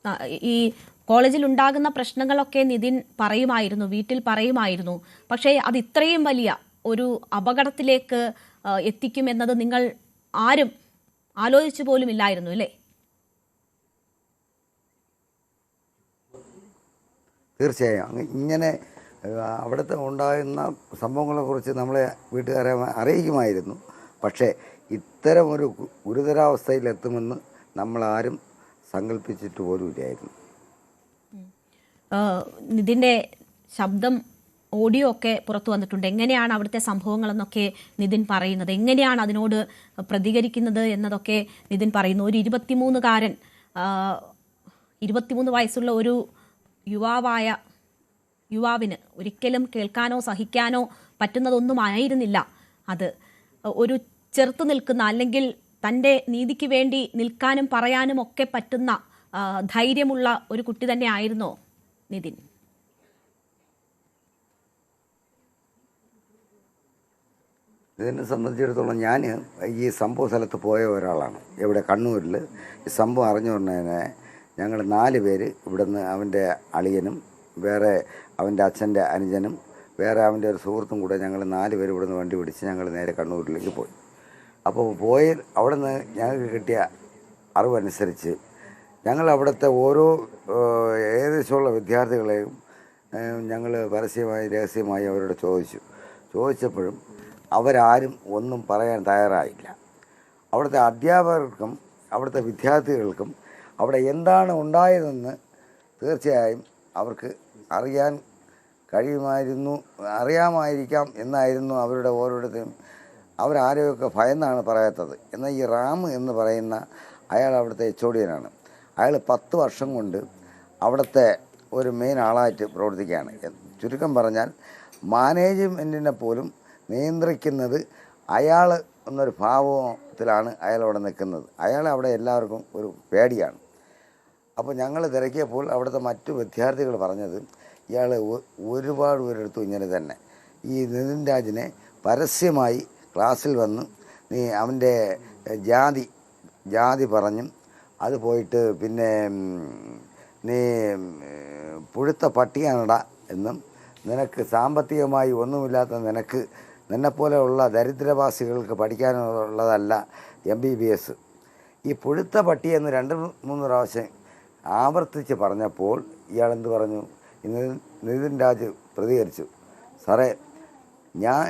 ആ, ഈ കോളേജിൽ ഉണ്ടാകുന്ന പ്രശ്നങ്ങളൊക്കെ നിതിൻ പറയുമായിരുന്നു, വീട്ടിൽ പറയുമായിരുന്നു. പക്ഷേ അത് ഇത്രയും വലിയ ഒരു അപകടത്തിലേക്ക് എത്തിക്കുമെന്നത് നിങ്ങൾ ആരും ആലോചിച്ചു പോലും ഇല്ലായിരുന്നു അല്ലേ? തീർച്ചയായും ഇങ്ങനെ അവിടുത്തെ ഉണ്ടാകുന്ന സംഭവങ്ങളെക്കുറിച്ച് നമ്മളെ വീട്ടുകാരെ അറിയിക്കുമായിരുന്നു. പക്ഷേ ഇത്തരമൊരു ഗുരുതരാവസ്ഥയിലെത്തുമെന്ന് നമ്മളാരും സങ്കല്പിച്ചിട്ട് പോലും ഇല്ലായിരുന്നു. നിതിൻ്റെ ശബ്ദം ഓഡിയോ ഒക്കെ പുറത്തു വന്നിട്ടുണ്ട്. എങ്ങനെയാണ് അവിടുത്തെ സംഭവങ്ങളെന്നൊക്കെ നിതിൻ പറയുന്നത്, എങ്ങനെയാണ് അതിനോട് പ്രതികരിക്കുന്നത് എന്നതൊക്കെ നിതിൻ പറയുന്നു. ഒരു 23-കാരൻ 23 വയസ്സുള്ള ഒരു യുവാവിന് ഒരിക്കലും കേൾക്കാനോ സഹിക്കാനോ പറ്റുന്നതൊന്നുമായിരുന്നില്ല അത്. ഒരു ചെറുത്തു നിൽക്കുന്ന, അല്ലെങ്കിൽ തൻ്റെ നീതിക്ക് വേണ്ടി നിൽക്കാനും പറയാനും ഒക്കെ പറ്റുന്ന ധൈര്യമുള്ള ഒരു കുട്ടി തന്നെ ആയിരുന്നോ നിതിൻ? ഇതിനെ സംബന്ധിച്ചിടത്തോളം ഞാൻ ഈ സംഭവ സ്ഥലത്ത് പോയ ഒരാളാണ്. ഇവിടെ കണ്ണൂരിൽ ഈ സംഭവം അറിഞ്ഞു പറഞ്ഞതിനെ ഞങ്ങൾ 4 പേര് ഇവിടുന്ന്, അവൻ്റെ അളിയനും വേറെ അവൻ്റെ അച്ഛൻ്റെ അനുജനും വേറെ അവൻ്റെ ഒരു സുഹൃത്തും കൂടെ, ഞങ്ങൾ 4 പേര് ഇവിടുന്ന് വണ്ടി പിടിച്ച് ഞങ്ങൾ നേരെ കണ്ണൂരിലേക്ക് പോയി. അപ്പോൾ അവിടെ നിന്ന് ഞങ്ങൾക്ക് കിട്ടിയ അറിവനുസരിച്ച് ഞങ്ങൾ അവിടുത്തെ ഓരോ ഏകദേശമുള്ള വിദ്യാർത്ഥികളെയും ഞങ്ങൾ പരസ്യമായി രഹസ്യമായി അവരോട് ചോദിച്ചപ്പോഴും അവരാരും ഒന്നും പറയാൻ തയ്യാറായില്ല. അവിടുത്തെ അധ്യാപകർക്കും അവിടുത്തെ വിദ്യാർത്ഥികൾക്കും അവിടെ എന്താണ് ഉണ്ടായതെന്ന് തീർച്ചയായും അവർക്ക് അറിയാമായിരിക്കാം എന്നായിരുന്നു അവരുടെ ഓരോരുത്തരും. അവരാരെയൊക്കെ ഭയന്നാണ് പറയാത്തത്. എന്നാൽ ഈ റാം എന്ന് പറയുന്ന അയാൾ അവിടുത്തെ എച്ച്.ഒ.ഡി.യനാണ്. അയാൾ 10 വർഷം കൊണ്ട് അവിടുത്തെ ഒരു മെയിൻ ആളായിട്ട് പ്രവർത്തിക്കുകയാണ്. ചുരുക്കം പറഞ്ഞാൽ മാനേജ്മെൻറ്റിനെ പോലും നിയന്ത്രിക്കുന്നത് അയാൾ എന്നൊരു ഭാവത്തിലാണ് അയാൾ അവിടെ നിൽക്കുന്നത്. അവിടെ എല്ലാവർക്കും ഒരു പേടിയാണ്. അപ്പോൾ ഞങ്ങൾ തിരക്കിയപ്പോൾ അവിടുത്തെ മറ്റു വിദ്യാർത്ഥികൾ പറഞ്ഞത് ഇയാൾ ഒരുപാട് പേരെടുത്തു ഇങ്ങനെ തന്നെ ഈ നിതിൻ രാജിനെ പരസ്യമായി ക്ലാസ്സിൽ വന്ന് അവൻ്റെ ജാതി പറഞ്ഞും അത് പോയിട്ട് പിന്നെ നീ പുഴുത്ത പട്ടിയാണടാ എന്നും, നിനക്ക് സാമ്പത്തികമായി ഒന്നുമില്ലാത്ത നിന്നെപ്പോലെയുള്ള ദരിദ്രവാസികൾക്ക് പഠിക്കാനുള്ളതല്ല MBBS, ഈ പുഴുത്ത പട്ടി എന്ന് 2-3 പ്രാവശ്യം ആവർത്തിച്ച് പറഞ്ഞപ്പോൾ ഇയാളെന്ത് പറഞ്ഞു? നിതിൻ രാജ് പ്രതികരിച്ചു, സാറേ ഞാൻ